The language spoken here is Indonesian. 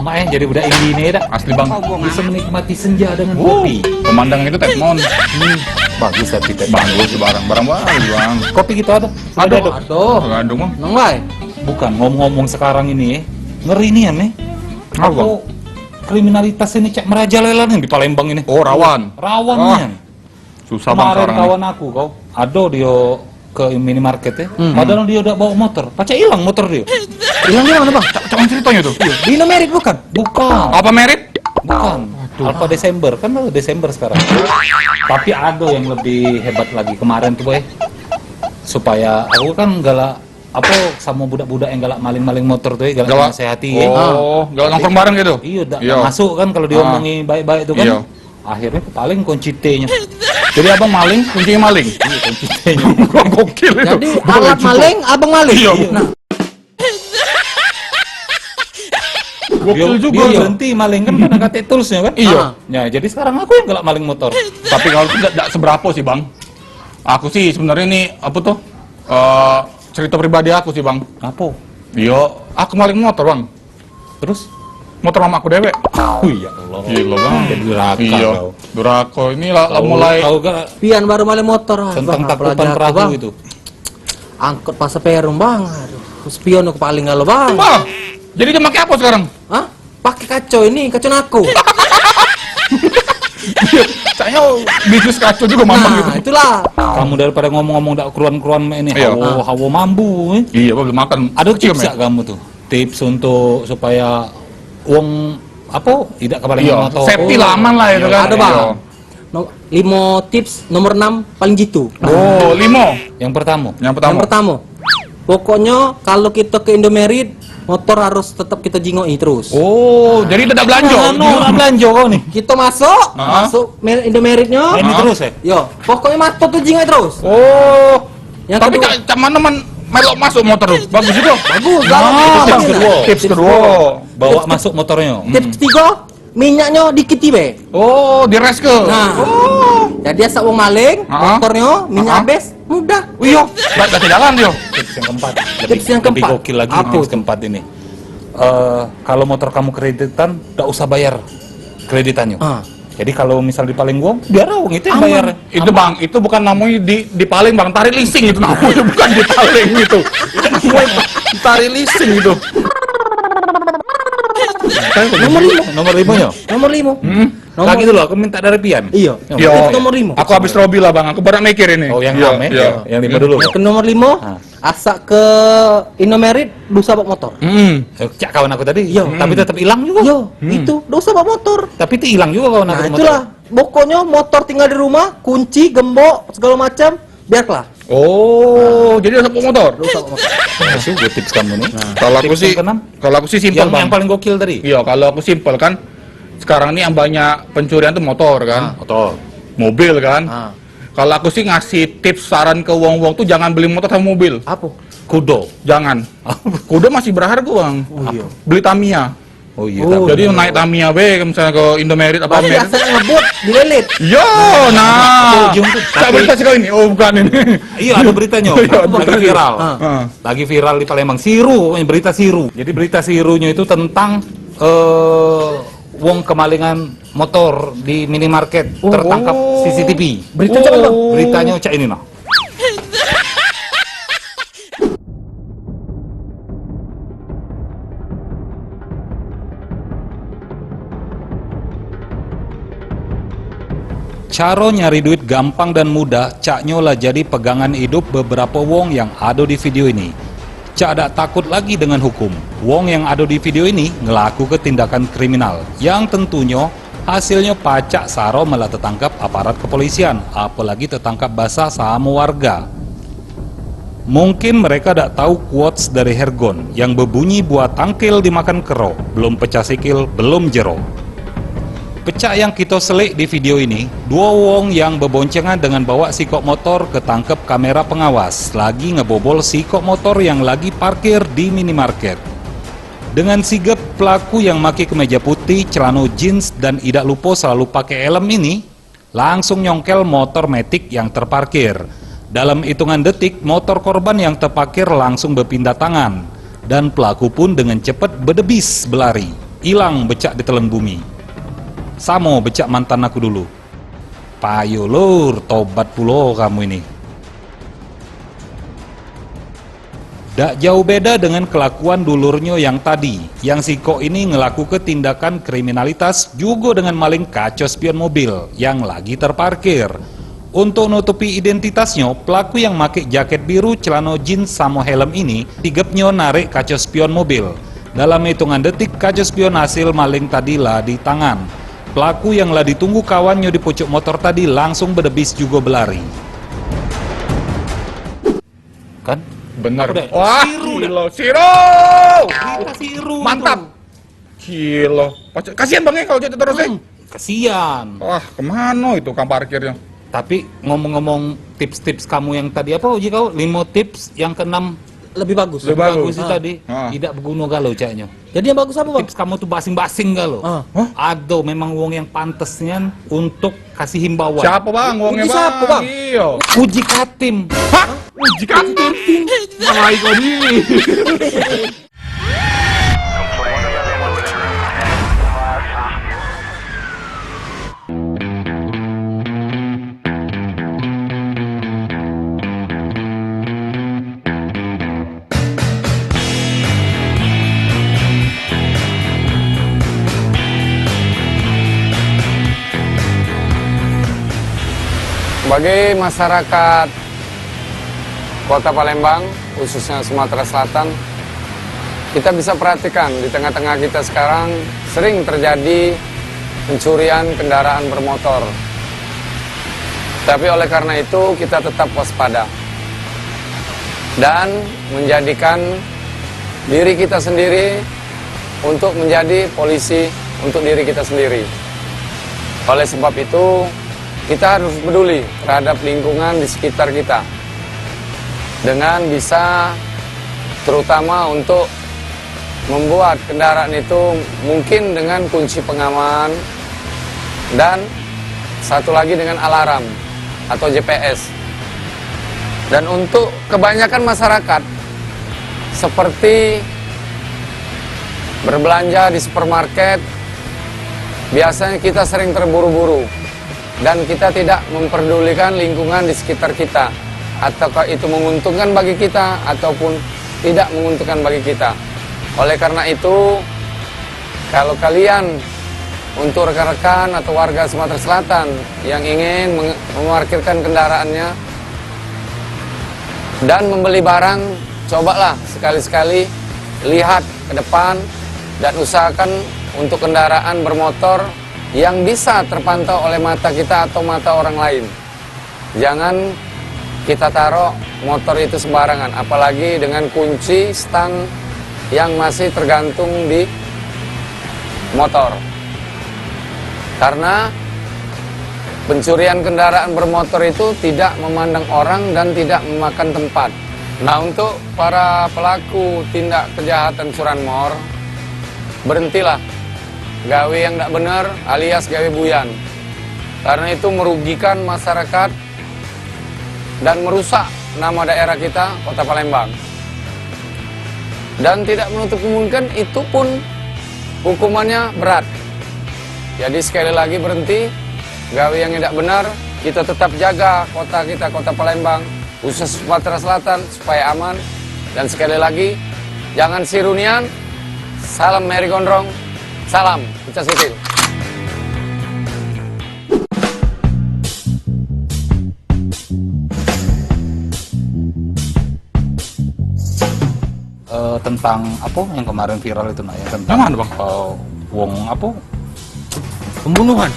lama jadi budak indie nih dah. Asli bang. Bisa menikmati senja dengan kopi. Pemandangan itu Tepmon. Bagus tapi Bagus barang-barang bagus bang. kopi kita ada. Aduh. Aduh. Aduh bang. Nang bay. Bukan ngomong-ngomong sekarang ini ngeri nih nih. Apa, Bang? Kriminalitas ini cak merajalela nih di Palembang ini. Oh rawan. Rawan Oh, nih. Susah bang Kemarin sekarang. kawan aku kau, ada dia ke minimarket ya. Padahal dia udah bawa motor. Paca hilang motor dia. Hilang di mana bang? Jangan ceritanya tuh. Di Indomaret bukan? Bukan. Apa merit? Bukan. Alfa Desember kan Desember sekarang. Tapi ada yang lebih hebat lagi kemarin tuh boy. Supaya aku kan galak apa sama budak-budak yang galak maling-maling motor tuh ya, galak nasihati ya. Oh, galak nongkrong bareng gitu. Iya, dak masuk kan kalau diomongin baik-baik itu kan. Iya. Akhirnya paling kunci T-nya. Jadi abang maling, kuncinya maling. Iya, kunci T-nya. Gokil itu. Jadi alat maling, abang maling. Iya. Nah, Gokil juga. Dia Iya. berhenti maling kan karena kata toolsnya kan. Iya. Ya, jadi sekarang aku yang galak maling motor. Tapi kalau itu tidak seberapa sih bang. Aku sih sebenarnya ini apa tuh? Cerita pribadi aku sih bang. Apa? Iya, aku maling motor bang. Terus? Motor mama aku dewek. Oh ya Allah. Gila bang. Jadi durhaka Iya. kau. Durako ini lah mulai. Tahu gak pian baru maling motor. tentang Bang, takutan apalagi aku, perahu bang. itu? Angkut pas perum bang. Aduh, spion aku paling galau bang. Bang, jadi dia pakai apa sekarang? Hah? Pakai kacau ini, kacau aku. Saya bisnis kacau juga mamang gitu. Nah, itulah. Kamu daripada ngomong-ngomong dak keruan-keruan ini Iya. hawo mambu. Iya, belum makan. Ada Cium tips ya? gak kamu tuh? Tips untuk supaya uang apa tidak kepalingan Iya, motor. safety lah, aman lah itu kan. Ada bang. Iya. 5 tips nomor 6 paling jitu. Oh, limo. Yang pertama. Yang pertama. Yang pertama, pokoknya kalau kita ke Indomaret, motor harus tetap kita jingoi terus. Oh, jadi tidak belanja. Nah, belanja kau nih. Kita masuk, Ah. masuk Indomaretnya. Ini Ah. terus ya. Yo, pokoknya motor tuh jingoi terus. Oh. Yang Tapi kedua, cak mana man melok masuk motor tuh. Bagus juga. bagus. Nah, galak. tips Bang. kedua. Tips kedua. Bawa masuk motornya. Tips ketiga, minyaknya dikit tibe. Oh, di reske. Nah, jadi asal uang maling, Ah. motornya minyak Ah. habis, mudah. Iya, enggak jalan dia. Tips yang keempat. Tips yang lebih keempat. gokil lagi Apa tips tuh? keempat ini. Kalau motor kamu kreditan, tidak usah bayar kreditannya. Ah. Jadi kalau misal dipaling uang, biar uang itu yang Aman. bayar. Itu bang, itu bukan namanya di paling bang, tarik leasing itu namanya bukan di paling itu. Tarik leasing itu. Nomor 5. Nomor 5-nya. Nomor 5. Nomor Lagi dulu aku minta dari Pian. Iya. Yo, Tips nomor 5. aku habis Robi lah bang, aku baru mikir ini. Oh, yang Iya, 6 ya? iya. Yang 5 dulu. Yang ke nomor 5, Ah. asa ke Indomaret, dosa bawa motor. Cak kawan aku tadi. Iya. Tapi tetap hilang juga. Yo, itu dosa bawa motor. Tapi itu hilang juga kawan aku. Nah, motor. itulah. Pokoknya motor tinggal di rumah, kunci, gembok, segala macam, biarlah. Oh, jadi ada motor. Dosa bawa motor. Nah, juga tips kamu nih. Kalau aku Tips sih, yang keenam? kalau aku sih simpel Yang bang. paling gokil tadi. Iya, kalau aku simpel kan. Sekarang ini yang banyak pencurian tuh motor kan, Motor. mobil kan. Ah. Kalau aku sih ngasih tips saran ke wong-wong tuh jangan beli motor sama mobil. Apa? Kudo. Jangan. Kuda masih berharga bang. Oh iya. Beli Tamiya. Oh iya. Oh, tapi- Jadi naik Tamiya be, misalnya ke Indomaret apa Berarti Mer. asal ngebut, dilelit. Yo, nah. ujung tuh, Saya tapi- berita sekali ini. Oh, bukan ini. Iya ada beritanya. Iya, ada lagi beritanya. viral. Ah. Lagi viral di Palembang. Siru, berita Siru. Jadi berita Sirunya itu tentang wong kemalingan motor di minimarket tertangkap CCTV. Berita cak bang. Beritanya cak ini nah. Cara nyari duit gampang dan mudah, caknya lah jadi pegangan hidup beberapa wong yang ada di video ini. Cak tak takut lagi dengan hukum. Wong yang ada di video ini ngelaku ke tindakan kriminal, yang tentunya hasilnya pacak saro malah tertangkap aparat kepolisian, apalagi tertangkap basah sama warga. Mungkin mereka tak tahu quotes dari Hergon yang berbunyi buat tangkil dimakan kero, belum pecah sikil, belum jero. Pecah yang kita selik di video ini, dua wong yang berboncengan dengan bawa sikok motor ketangkep kamera pengawas, lagi ngebobol sikok motor yang lagi parkir di minimarket. Dengan sigap pelaku yang pakai kemeja putih, celana jeans, dan tidak lupa selalu pakai helm ini, langsung nyongkel motor Matic yang terparkir. Dalam hitungan detik, motor korban yang terparkir langsung berpindah tangan, dan pelaku pun dengan cepat berdebis berlari. hilang becak ditelan bumi. Samo becak mantan aku dulu. Payo lur, tobat pulo kamu ini. Dak jauh beda dengan kelakuan dulurnya yang tadi, yang si Kok ini ngelaku tindakan kriminalitas juga dengan maling kaca spion mobil yang lagi terparkir. Untuk nutupi identitasnya, pelaku yang pakai jaket biru, celana jeans sama helm ini tigepnya narik kaca spion mobil. Dalam hitungan detik, kaca spion hasil maling tadi lah di tangan. Pelaku yang lah ditunggu kawannya di pojok motor tadi langsung berdebis juga berlari. Kan? Bener. Apa deh? Wah, Siru gila. Siru! Siru Mantap. Gila. Kasihan Bang ya kalau jatuh terus ya. Kasian. Wah, kemana itu kang parkirnya? Tapi ngomong-ngomong tips-tips kamu yang tadi apa Uji kau? 5 tips yang ke-6 Lebih bagus. Lebih bagus. itu tadi tidak berguna galau caknya. Jadi yang bagus apa, Bang? Tips kamu tuh basing-basing galau. Ada memang wong yang pantesnya untuk kasih himbauan. Siapa Bang? Wongnya Uji Bang. siapa, Bang? Iya. Uji Katim. Hah? Uji kantin. Wah, kau ini. Sebagai masyarakat Kota Palembang, khususnya Sumatera Selatan, kita bisa perhatikan di tengah-tengah kita sekarang sering terjadi pencurian kendaraan bermotor. Tapi oleh karena itu kita tetap waspada dan menjadikan diri kita sendiri untuk menjadi polisi untuk diri kita sendiri. Oleh sebab itu, kita harus peduli terhadap lingkungan di sekitar kita dengan bisa terutama untuk membuat kendaraan itu mungkin dengan kunci pengaman dan satu lagi dengan alarm atau GPS. Dan untuk kebanyakan masyarakat seperti berbelanja di supermarket, biasanya kita sering terburu-buru dan kita tidak memperdulikan lingkungan di sekitar kita, ataukah itu menguntungkan bagi kita ataupun tidak menguntungkan bagi kita. Oleh karena itu, kalau kalian untuk rekan-rekan atau warga Sumatera Selatan yang ingin memarkirkan kendaraannya dan membeli barang, cobalah sekali-sekali lihat ke depan dan usahakan untuk kendaraan bermotor yang bisa terpantau oleh mata kita atau mata orang lain. Jangan kita taruh motor itu sembarangan, apalagi dengan kunci stang yang masih tergantung di motor. Karena pencurian kendaraan bermotor itu tidak memandang orang dan tidak memakan tempat. Nah, untuk para pelaku tindak kejahatan curanmor, berhentilah gawe yang tidak benar alias gawe buyan, karena itu merugikan masyarakat dan merusak nama daerah kita, Kota Palembang. Dan tidak menutup kemungkinan itu pun hukumannya berat. Jadi sekali lagi berhenti gawe yang tidak benar, kita tetap jaga kota kita, Kota Palembang, khusus Sumatera Selatan supaya aman. Dan sekali lagi jangan sirunian. Salam Mary Gondrong. Salam, Ucas Sipil. Tentang apa yang kemarin viral itu ya, tentang Yang mana, Bang? wong apa? Pembunuhan.